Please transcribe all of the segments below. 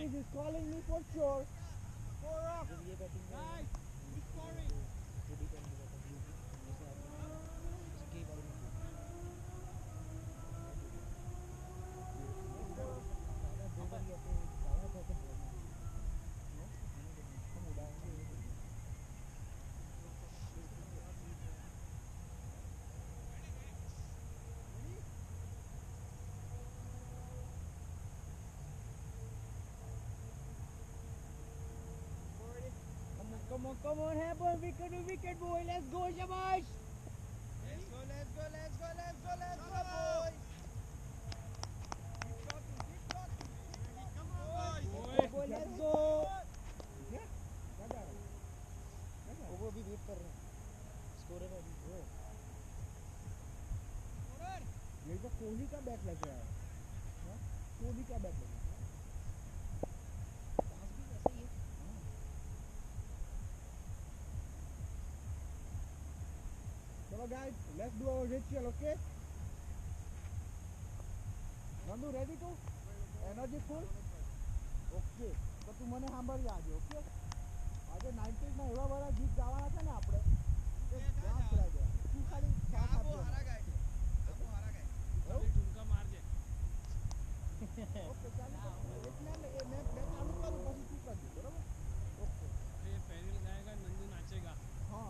He's calling me for sure. Come on, Hamburg, wicket, boy. Let's go, Shabash. Let's go, boys. Boy, let's go. वो अभी wait कर रहे हैं scorer है अभी वो ये तो कोहली का बैट लग रहा है कोहली का बैट लग रहा है पास भी वैसे ही है चलो guys, let's do our ritual, okay? Nandu, ready to? Energy full? Okay. તો તું મને સાંભળી આજે ઓકે આજે 90s માં એવા બધા ગીત ગાવાના છે ને આપણે એ યાદ કરાવી દે તું ખાલી સાથ આપજો ठुमका मार दे ઓકે ચાલો એટલે મેં ચાલુ કરું પછી તું કરજો બરાબર ઓકે ये पेरिल गाएगा नंदू नाचेगा હા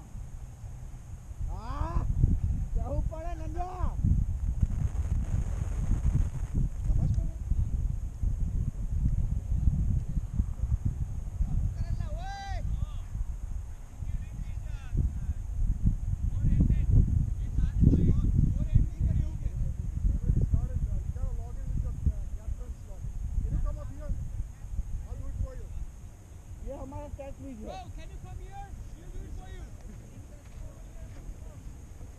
જવું પડે નંદા ये हमारा टेस्ट लीजिए Bro, can you come here? We'll do it for you.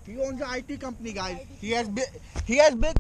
He owns an IT company, guys. He has big